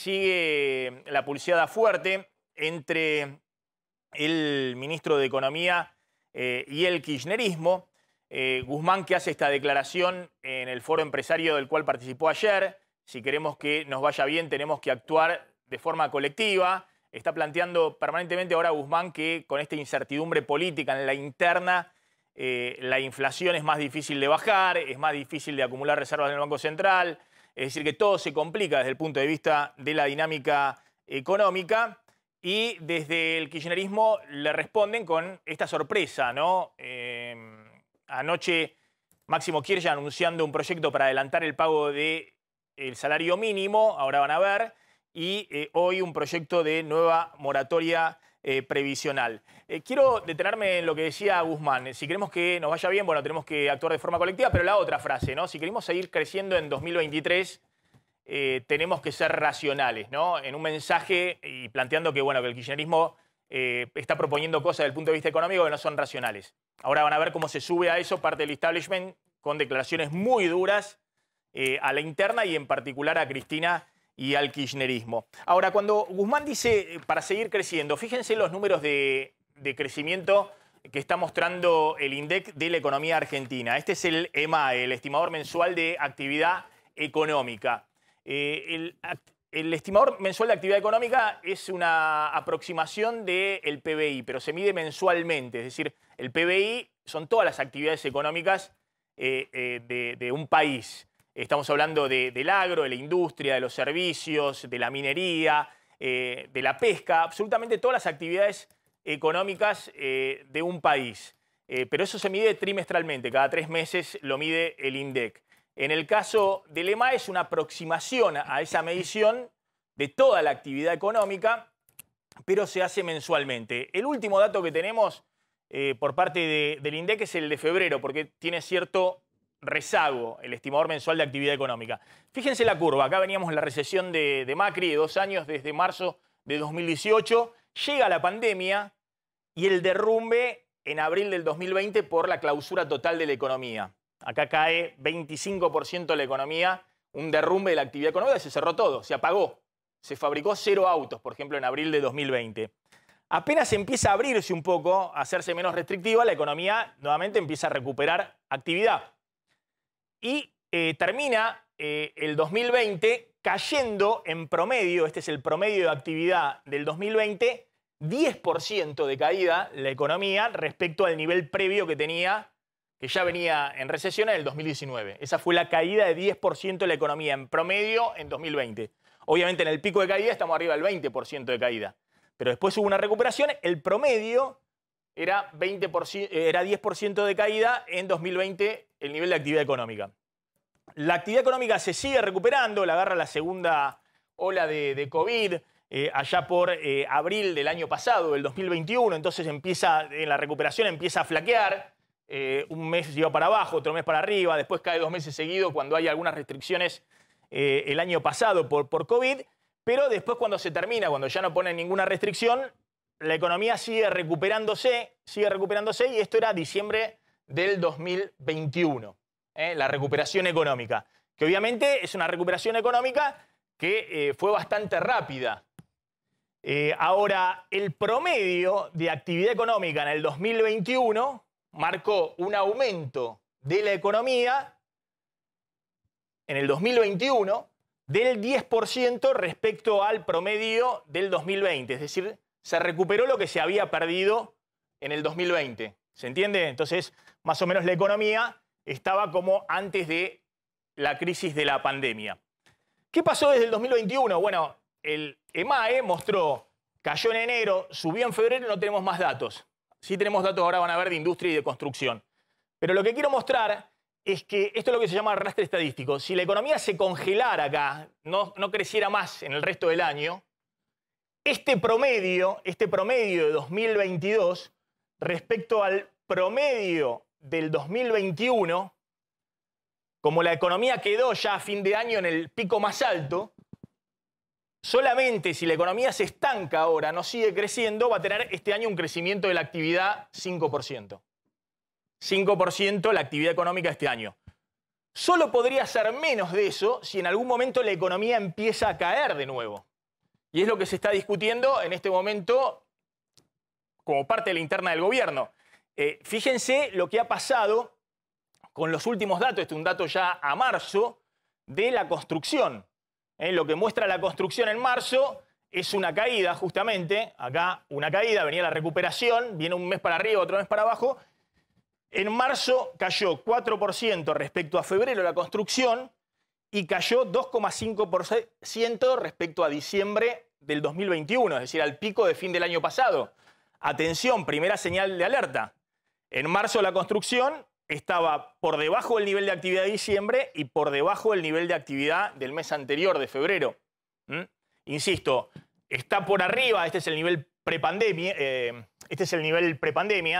sigue la pulseada fuerte entre el ministro de Economía y el kirchnerismo. Guzmán, que hace esta declaración en el foro empresario del cual participó ayer: si queremos que nos vaya bien, tenemos que actuar de forma colectiva. Está planteando permanentemente ahora Guzmán que con esta incertidumbre política en la interna, la inflación es más difícil de bajar, es más difícil de acumular reservas en el Banco Central. Es decir, que todo se complica desde el punto de vista de la dinámica económica. Y desde el kirchnerismo le responden con esta sorpresa, ¿no? Anoche Máximo Kirchner anunciando un proyecto para adelantar el pago del salario mínimo, ahora van a ver, y hoy un proyecto de nueva moratoria previsional. Quiero detenerme en lo que decía Guzmán. Si queremos que nos vaya bien, bueno, tenemos que actuar de forma colectiva, pero la otra frase, ¿no? Si queremos seguir creciendo en 2023, tenemos que ser racionales, ¿no? En un mensaje y planteando que, bueno, que el kirchnerismo está proponiendo cosas desde el punto de vista económico que no son racionales. Ahora van a ver cómo se sube a eso parte del establishment con declaraciones muy duras a la interna y en particular a Cristina y al kirchnerismo. Ahora, cuando Guzmán dice para seguir creciendo, fíjense los números de crecimiento que está mostrando el INDEC de la economía argentina. Este es el EMAE, el estimador mensual de actividad económica. El estimador mensual de actividad económica es una aproximación del PBI, pero se mide mensualmente. Es decir, el PBI son todas las actividades económicas de un país. Estamos hablando del agro, de la industria, de los servicios, de la minería, de la pesca, absolutamente todas las actividades económicas de un país. Pero eso se mide trimestralmente, cada 3 meses lo mide el INDEC. En el caso del EMAE es una aproximación a esa medición de toda la actividad económica, pero se hace mensualmente. El último dato que tenemos por parte del INDEC es el de febrero, porque tiene cierto rezago el estimador mensual de actividad económica. Fíjense la curva, acá veníamos en la recesión de Macri de 2 años, desde marzo de 2018, llega la pandemia y el derrumbe en abril del 2020 por la clausura total de la economía. Acá cae 25% la economía, un derrumbe de la actividad económica, se cerró todo, se apagó. Se fabricó 0 autos, por ejemplo, en abril de 2020. Apenas empieza a abrirse un poco, a hacerse menos restrictiva, la economía nuevamente empieza a recuperar actividad. Y termina el 2020 cayendo en promedio, este es el promedio de actividad del 2020, 10% de caída la economía respecto al nivel previo que tenía, que ya venía en recesión en el 2019. Esa fue la caída de 10% de la economía en promedio en 2020. Obviamente en el pico de caída estamos arriba del 20% de caída. Pero después hubo una recuperación, el promedio era 10% de caída en 2020 el nivel de actividad económica. La actividad económica se sigue recuperando, la agarra la segunda ola de COVID allá por abril del año pasado, del 2021, entonces en la recuperación empieza a flaquear, un mes lleva para abajo, otro mes para arriba, después cae 2 meses seguidos cuando hay algunas restricciones el año pasado por COVID, pero después cuando se termina, cuando ya no ponen ninguna restricción, la economía sigue recuperándose y esto era diciembre del 2021, la recuperación económica, que obviamente es una recuperación económica que fue bastante rápida. Ahora, el promedio de actividad económica en el 2021 marcó un aumento de la economía en el 2021 del 10% respecto al promedio del 2020. Es decir, se recuperó lo que se había perdido en el 2020. ¿Se entiende? Entonces, más o menos la economía estaba como antes de la crisis de la pandemia. ¿Qué pasó desde el 2021? Bueno, el EMAE mostró, cayó en enero, subió en febrero y no tenemos más datos. Sí tenemos datos, ahora van a ver, de industria y de construcción. Pero lo que quiero mostrar es que esto es lo que se llama arrastre estadístico. Si la economía se congelara acá, no creciera más en el resto del año, este promedio de 2022 respecto al promedio del 2021, como la economía quedó ya a fin de año en el pico más alto, solamente si la economía se estanca ahora, no sigue creciendo, va a tener este año un crecimiento de la actividad 5%. 5% la actividad económica este año. Solo podría ser menos de eso si en algún momento la economía empieza a caer de nuevo. Y es lo que se está discutiendo en este momento como parte de la interna del gobierno. Fíjense lo que ha pasado con los últimos datos, este es un dato ya a marzo, de la construcción. Lo que muestra la construcción en marzo es una caída, justamente, acá una caída, venía la recuperación, viene un mes para arriba, otro mes para abajo. En marzo cayó 4% respecto a febrero la construcción y cayó 2,5% respecto a diciembre del 2021, es decir, al pico de fin del año pasado. Atención, primera señal de alerta. En marzo la construcción estaba por debajo del nivel de actividad de diciembre y por debajo del nivel de actividad del mes anterior, de febrero. Insisto, está por arriba, este es el nivel prepandemia,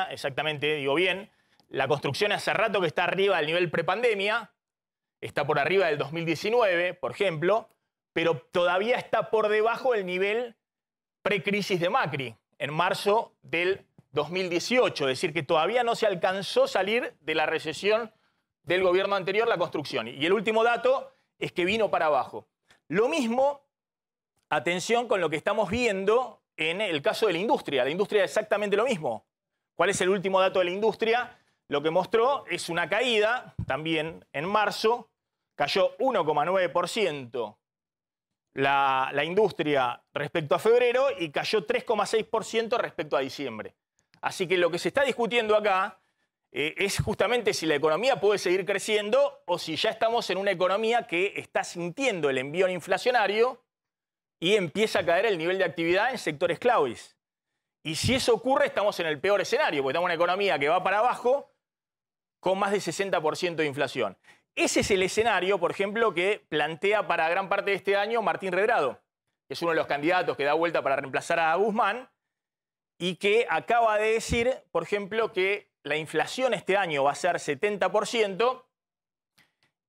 exactamente, digo bien. La construcción hace rato que está arriba del nivel prepandemia, está por arriba del 2019, por ejemplo, pero todavía está por debajo del nivel precrisis de Macri, en marzo del 2018, es decir, que todavía no se alcanzó a salir de la recesión del gobierno anterior, la construcción. Y el último dato es que vino para abajo. Lo mismo, atención con lo que estamos viendo en el caso de la industria. La industria es exactamente lo mismo. ¿Cuál es el último dato de la industria? Lo que mostró es una caída, también en marzo, cayó 1,9% la industria respecto a febrero y cayó 3,6% respecto a diciembre. Así que lo que se está discutiendo acá es justamente si la economía puede seguir creciendo o si ya estamos en una economía que está sintiendo el envión inflacionario y empieza a caer el nivel de actividad en sectores claves. Y si eso ocurre, estamos en el peor escenario, porque estamos en una economía que va para abajo con más de 60% de inflación. Ese es el escenario, por ejemplo, que plantea para gran parte de este año Martín Redrado, que es uno de los candidatos que da vuelta para reemplazar a Guzmán, y que acaba de decir, por ejemplo, que la inflación este año va a ser 70%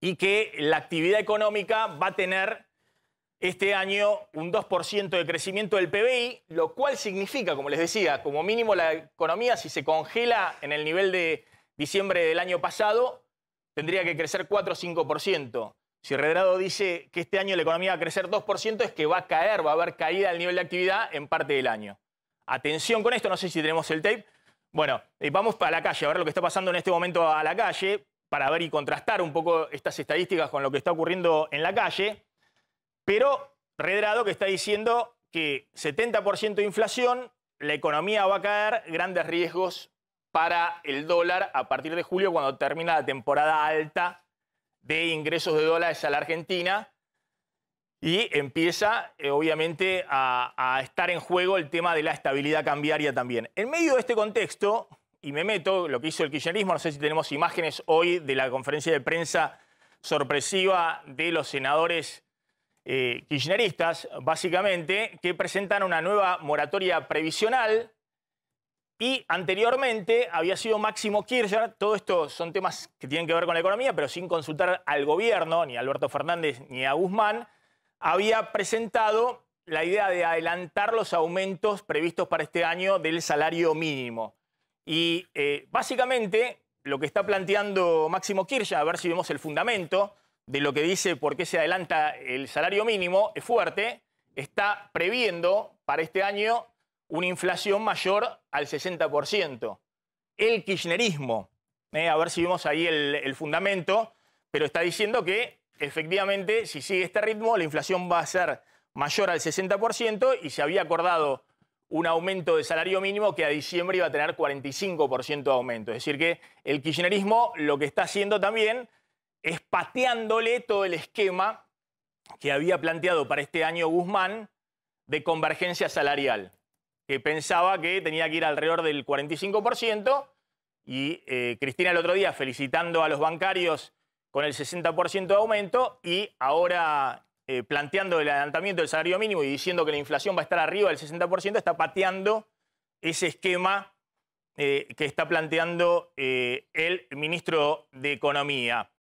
y que la actividad económica va a tener este año un 2% de crecimiento del PBI, lo cual significa, como les decía, como mínimo la economía, si se congela en el nivel de diciembre del año pasado, tendría que crecer 4 o 5%. Si Redrado dice que este año la economía va a crecer 2%, es que va a caer, va a haber caída del nivel de actividad en parte del año. Atención con esto, no sé si tenemos el tape. Bueno, vamos para la calle, a ver lo que está pasando en este momento a la calle, para ver y contrastar un poco estas estadísticas con lo que está ocurriendo en la calle. Pero Redrado que está diciendo que 70% de inflación, la economía va a caer, grandes riesgos para el dólar a partir de julio, cuando termina la temporada alta de ingresos de dólares a la Argentina. Y empieza, obviamente, a estar en juego el tema de la estabilidad cambiaria también. En medio de este contexto, y me meto, lo que hizo el kirchnerismo, no sé si tenemos imágenes hoy de la conferencia de prensa sorpresiva de los senadores kirchneristas, básicamente, que presentan una nueva moratoria previsional. Y anteriormente había sido Máximo Kirchner, todo esto son temas que tienen que ver con la economía, pero sin consultar al gobierno, ni a Alberto Fernández ni a Guzmán, había presentado la idea de adelantar los aumentos previstos para este año del salario mínimo. Y básicamente lo que está planteando Máximo Kirchner, a ver si vemos el fundamento de lo que dice por qué se adelanta el salario mínimo, es fuerte, está previendo para este año una inflación mayor al 60%. El kirchnerismo, a ver si vemos ahí el fundamento, pero está diciendo que efectivamente, si sigue este ritmo, la inflación va a ser mayor al 60% y se había acordado un aumento de salario mínimo que a diciembre iba a tener 45% de aumento. Es decir, que el kirchnerismo lo que está haciendo también es pateándole todo el esquema que había planteado para este año Guzmán de convergencia salarial, que pensaba que tenía que ir alrededor del 45%, y Cristina el otro día felicitando a los bancarios con el 60% de aumento, y ahora planteando el adelantamiento del salario mínimo y diciendo que la inflación va a estar arriba del 60%, está pateando ese esquema que está planteando el ministro de Economía.